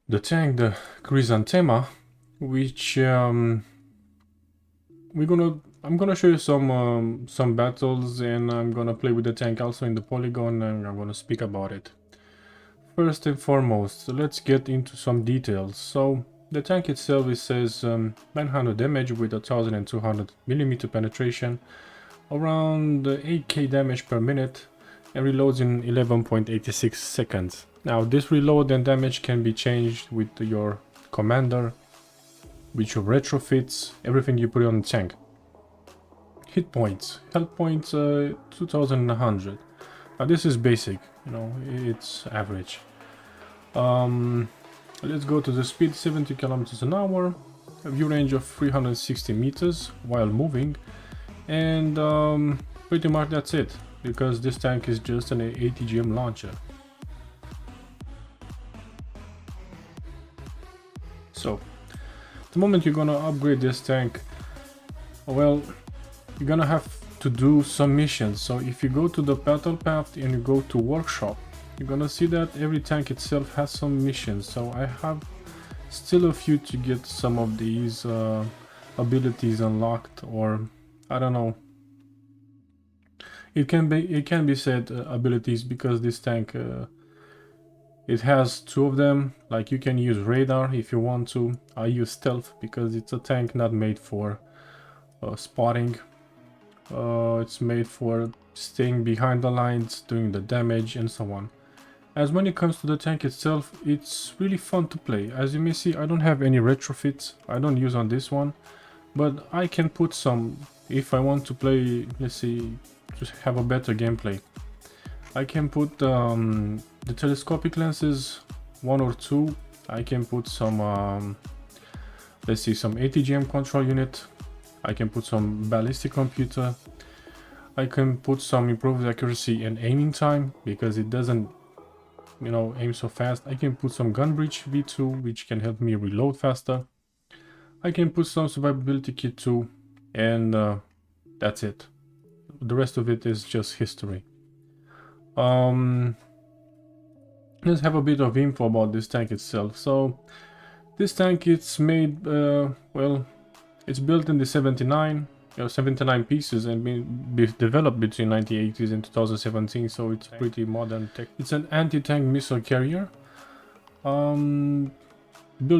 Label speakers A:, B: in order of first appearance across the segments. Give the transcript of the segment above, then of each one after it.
A: the tank, the Khrizantema, which I'm gonna show you some battles, and I'm gonna play with the tank also in the polygon, and I'm gonna speak about it. First and foremost, let's get into some details. So the tank itself, it says 900 damage with 1200 millimeter penetration, around 8k damage per minute, and reloads in 11.86 seconds. Now this reload and damage can be changed with your commander, with your retrofits, everything you put on the tank. Hit points, health points 2100. Now this is basic, you know, it's average. Let's go to the speed, 70 kilometers an hour, a view range of 360 meters while moving, and pretty much that's it, because this tank is just an ATGM launcher. So the moment you're gonna upgrade this tank, well, you're gonna have to do some missions. So if you go to the battle path and you go to workshop, you're gonna see that every tank itself has some missions. So I have still a few to get some of these abilities unlocked, or I don't know. It can be said abilities, because this tank it has two of them. Like, you can use radar if you want to. I use stealth because it's a tank not made for spotting. It's made for staying behind the lines, doing the damage, and so on. As when it comes to the tank itself, it's really fun to play. As you may see, I don't have any retrofits. I don't use on this one, but I can put some if I want to play. Let's see, to have a better gameplay. I can put the telescopic lenses, one or two. I can put some let's see, some ATGM control unit. I can put some ballistic computer. I can put some improved accuracy and aiming time, because it doesn't, you know, aim so fast. I can put some gun breach V2, which can help me reload faster. I can put some survivability kit too, and that's it. The rest of it is just history. Let's have a bit of info about this tank itself. So this tank, it's made well, it's built in the 79 pieces, and been developed between 1980s and 2017, so it's pretty modern tech. It's an anti-tank missile carrier, built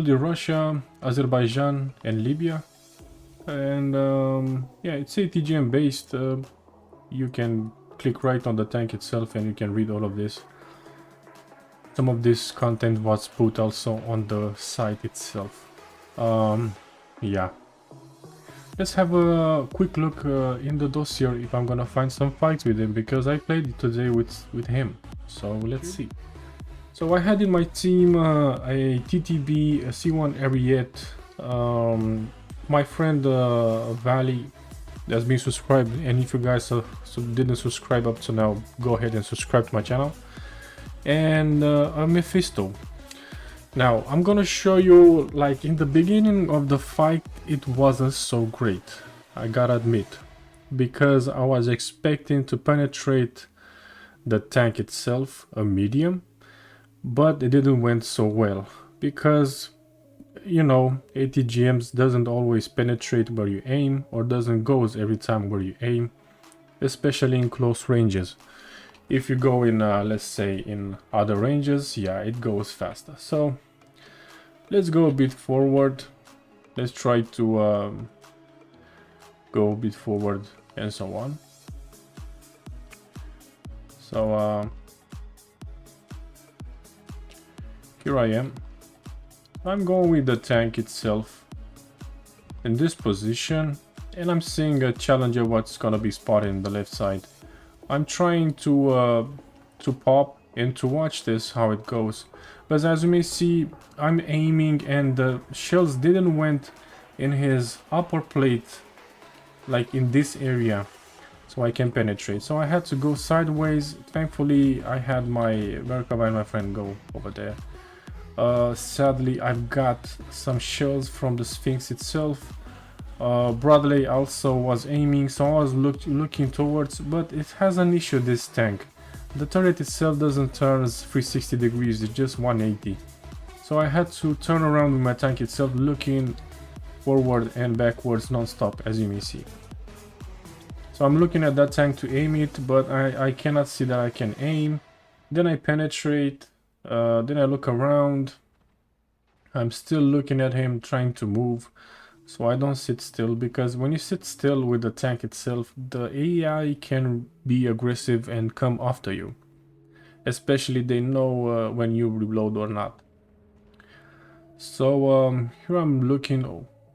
A: in Russia, Azerbaijan, and Libya, and yeah, it's ATGM based. You can click right on the tank itself and you can read all of this. Some of this content was put also on the site itself. Yeah. Let's have a quick look in the dossier if I'm gonna find some fights with him, because I played it today with him. So let's see. So I had in my team a TTB, a C1 Ariete, my friend Valley that's been subscribed, and if you guys didn't subscribe up to now, go ahead and subscribe to my channel, and a Mephisto. Now I'm gonna show you, like, in the beginning of the fight it wasn't so great, I gotta admit, because I was expecting to penetrate the tank itself, a medium, but it didn't went so well, because, you know, ATGMs doesn't always penetrate where you aim, or doesn't goes every time where you aim, especially in close ranges. If you go in, let's say, in other ranges, yeah, it goes faster. So let's go a bit forward. Let's try to go a bit forward and so on. So here I am. I'm going with the tank itself in this position, and I'm seeing a challenger what's gonna be spotted in the left side. I'm trying to pop and to watch this how it goes, but as you may see, I'm aiming and the shells didn't went in his upper plate, like in this area, so I can penetrate. So I had to go sideways. Thankfully I had my Merkava and my friend go over there. Sadly, I've got some shells from the Sphinx itself. Bradley also was aiming, so I was looking towards, but it has an issue, this tank. The turret itself doesn't turn 360 degrees, it's just 180. So I had to turn around with my tank itself, looking forward and backwards non-stop, as you may see. So I'm looking at that tank to aim it, but I cannot see that I can aim. Then I penetrate, then I look around. I'm still looking at him, trying to move. So I don't sit still, because when you sit still with the tank itself, the AI can be aggressive and come after you. Especially they know when you reload or not. So here I'm looking,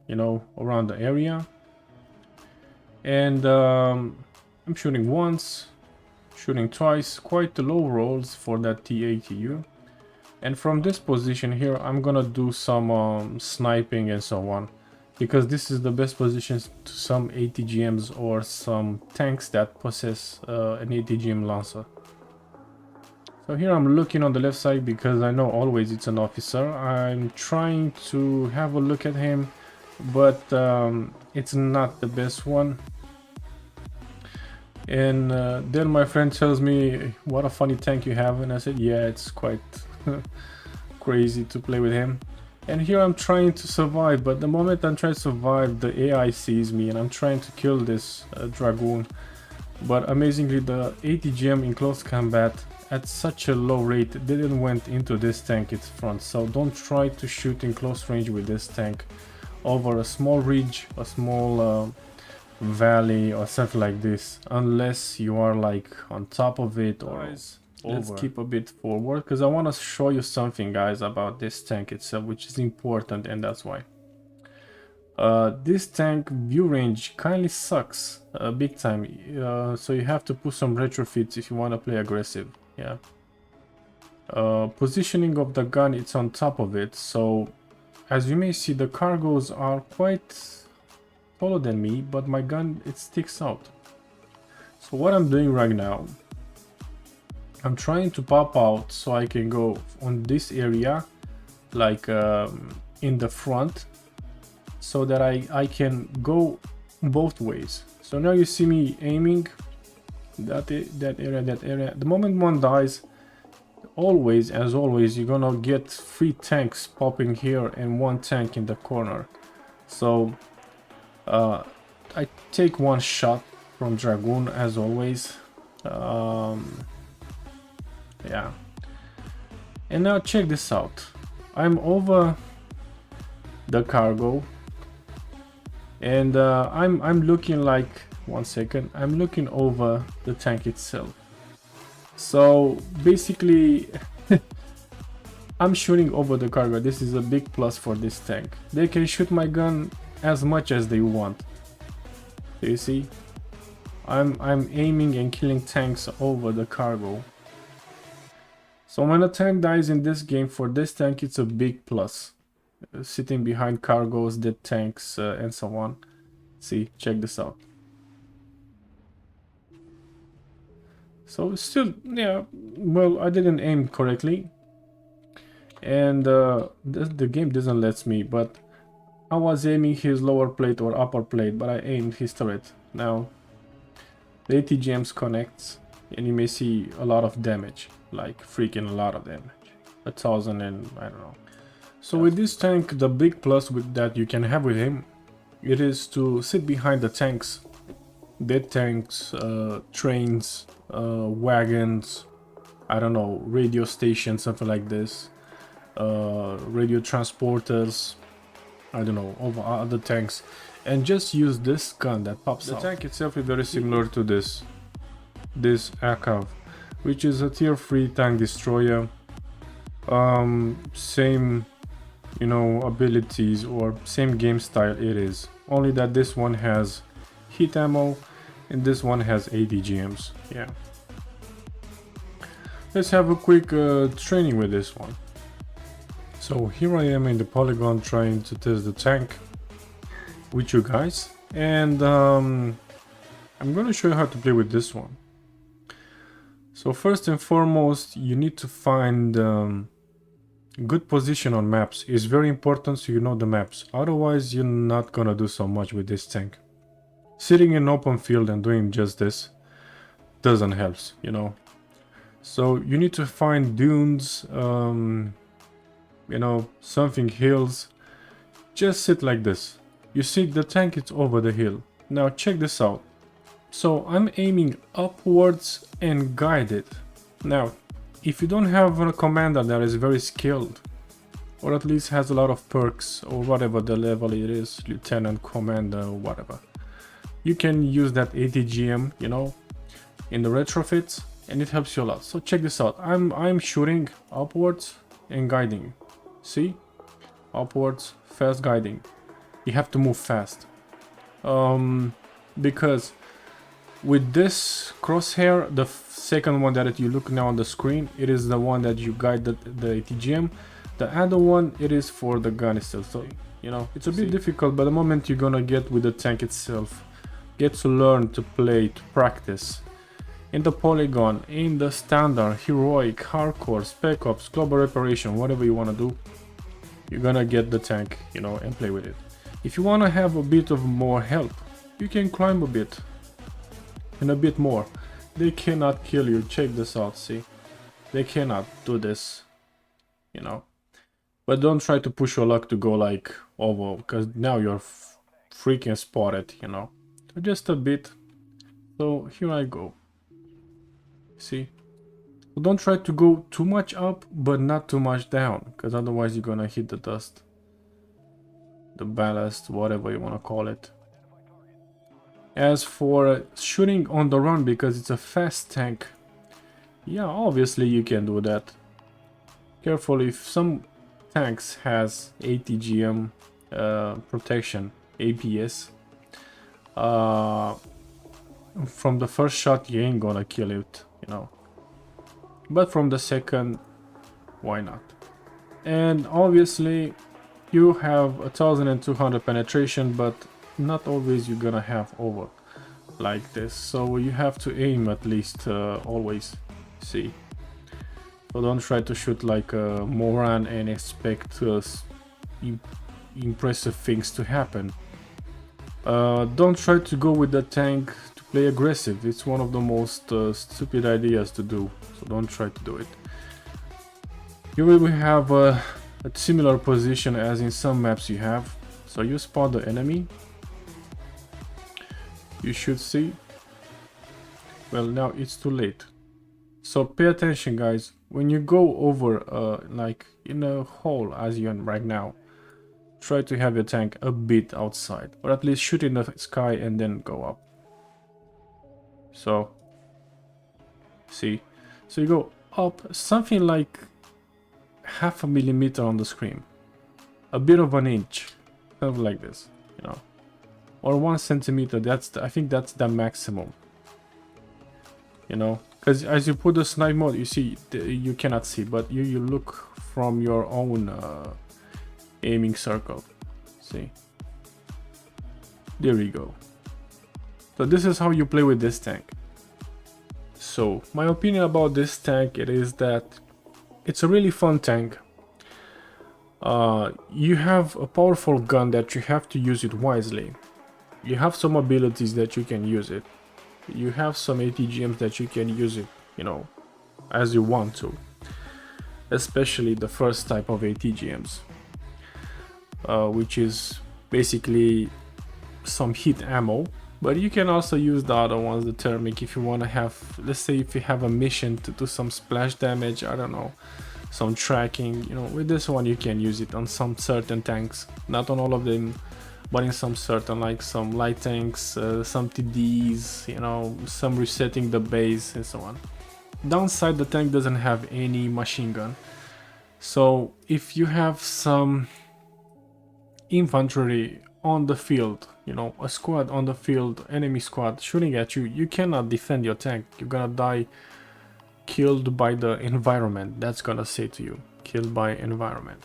A: you know, around the area. And I'm shooting once, shooting twice, quite low rolls for that T80U. And from this position here, I'm gonna do some sniping and so on, because this is the best position to some ATGMs or some tanks that possess an ATGM Lancer. So here I'm looking on the left side because I know always it's an officer. I'm trying to have a look at him, but it's not the best one. And then my friend tells me, what a funny tank you have, and I said, yeah, it's quite crazy to play with him. And here I'm trying to survive, but the moment I'm trying to survive, the AI sees me and I'm trying to kill this Dragoon. But amazingly, the ATGM in close combat at such a low rate didn't went into this tank its front. So don't try to shoot in close range with this tank over a small ridge, a small valley or something like this, unless you are like on top of it or let's keep a bit forward, because I want to show you something, guys, about this tank itself, which is important, and that's why. This tank view range kindly sucks big time, so you have to put some retrofits if you want to play aggressive. Yeah. Positioning of the gun, it's on top of it, so as you may see, the cargos are quite taller than me, but my gun, it sticks out. So what I'm doing right now, I'm trying to pop out so I can go on this area, like in the front, so that I can go both ways. So now you see me aiming that area. The moment one dies, always, as always, you're gonna get 3 tanks popping here and 1 tank in the corner. So I take 1 shot from Dragoon, as always. Yeah, and now check this out. I'm over the cargo, and I'm looking like, 1 second, I'm looking over the tank itself. So basically I'm shooting over the cargo. This is a big plus for this tank. They can shoot my gun as much as they want. Do you see? I'm aiming and killing tanks over the cargo. So when a tank dies in this game, for this tank it's a big plus. Sitting behind cargos, dead tanks, and so on. See, check this out. So still, yeah, well, I didn't aim correctly. And the game doesn't let me, but I was aiming his lower plate or upper plate, but I aimed his turret. Now, the ATGMs connects, and you may see a lot of damage, like freaking a lot of damage. 1,000 and I don't know. So with this tank, the big plus with that you can have with him, it is to sit behind the tanks, dead tanks, trains, wagons, I don't know, radio stations, something like this, radio transporters, I don't know, over other tanks, and just use this gun that pops out. The tank itself is very similar to this ACAV, which is a tier 3 tank destroyer. Same, you know, abilities or same game style it is, only that this one has heat ammo and this one has ATGMs. Yeah, let's have a quick training with this one. So here I am in the polygon trying to test the tank with you guys, and I'm going to show you how to play with this one. So first and foremost, you need to find good position on maps. It's very important, so you know the maps, otherwise you're not gonna do so much with this tank. Sitting in open field and doing just this doesn't help, you know. So you need to find dunes, you know, something heals, just sit like this. You see the tank is over the hill. Now check this out. So I'm aiming upwards and guided. Now, if you don't have a commander that is very skilled, or at least has a lot of perks, or whatever the level it is, lieutenant, commander, or whatever, you can use that ATGM, you know, in the retrofits, and it helps you a lot. So check this out. I'm shooting upwards and guiding. See? Upwards, fast guiding. You have to move fast. Because with this crosshair, the second one that you look now on the screen, it is the one that you guide the ATGM. The other one, it is for the gun itself. So, you know, it's a bit difficult, but the moment you're gonna get with the tank itself, get to learn to play, to practice. In the polygon, in the standard, heroic, hardcore, spec ops, global reparation, whatever you wanna do, you're gonna get the tank, you know, and play with it. If you wanna have a bit of more help, you can climb a bit. And a bit more. They cannot kill you. Check this out, see? They cannot do this, you know. But don't try to push your luck to go like over, because now you're freaking spotted, you know. So just a bit. So here I go. See? So don't try to go too much up, but not too much down, because otherwise you're gonna hit the dust. The ballast, whatever you wanna call it. As for shooting on the run, because it's a fast tank, yeah, obviously you can do that. Careful, if some tanks has ATGM protection, APS, from the first shot you ain't gonna kill it, you know. But from the second, why not? And obviously you have 1200 penetration, but not always you're gonna have over like this, so you have to aim at least always, see. So don't try to shoot like a moron and expect impressive things to happen. Don't try to go with the tank to play aggressive. It's one of the most stupid ideas to do, so don't try to do it. You will have a similar position as in some maps you have. So you spot the enemy, you should see. Well, now it's too late. So pay attention, guys. When you go over like in a hole as you're in right now, try to have your tank a bit outside, or at least shoot in the sky and then go up. So see, so you go up something like half a millimeter on the screen, a bit of an inch, kind of like this, you know, or 1 centimeter. That's I think that's the maximum, you know, because as you put the snipe mode, you see you cannot see, but you look from your own aiming circle. See, there we go. So this is how you play with this tank. So my opinion about this tank, it is that it's a really fun tank. You have a powerful gun that you have to use it wisely. You have some abilities that you can use it. You have some ATGMs that you can use it, you know, as you want to. Especially the first type of ATGMs, which is basically some hit ammo. But you can also use the other ones, the thermic, if you want to have, let's say if you have a mission to do some splash damage, I don't know, some tracking, you know, with this one you can use it on some certain tanks, not on all of them, but in some certain, like some light tanks, some TDs, you know, some resetting the base and so on. Downside, the tank doesn't have any machine gun. So if you have some infantry on the field, you know, a squad on the field, enemy squad shooting at you, you cannot defend your tank. You're gonna die killed by the environment. That's gonna say to you, killed by environment.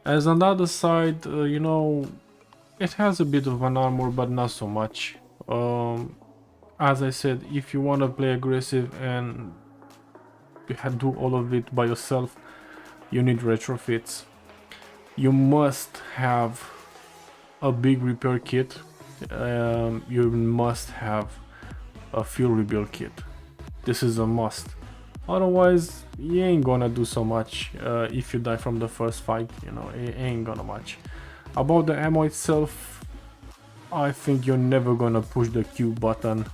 A: As on the other side, you know, it has a bit of an armor, but not so much. As I said, if you want to play aggressive and you do all of it by yourself, you need retrofits. You must have a big repair kit. You must have a fuel rebuild kit. This is a must. Otherwise, you ain't gonna do so much if you die from the first fight, you know, it ain't gonna much. About the ammo itself, I think you're never gonna push the Q button,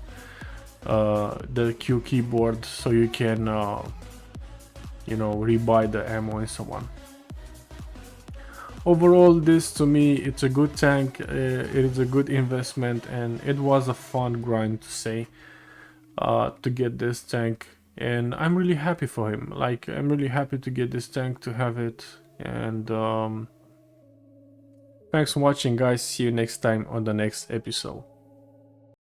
A: the Q keyboard, so you can, you know, rebuy the ammo and so on. Overall, this to me, it's a good tank, it is a good investment, and it was a fun grind to say, to get this tank. And I'm really happy for him. Like, I'm really happy to get this tank, to have it. And thanks for watching, guys. See you next time on the next episode.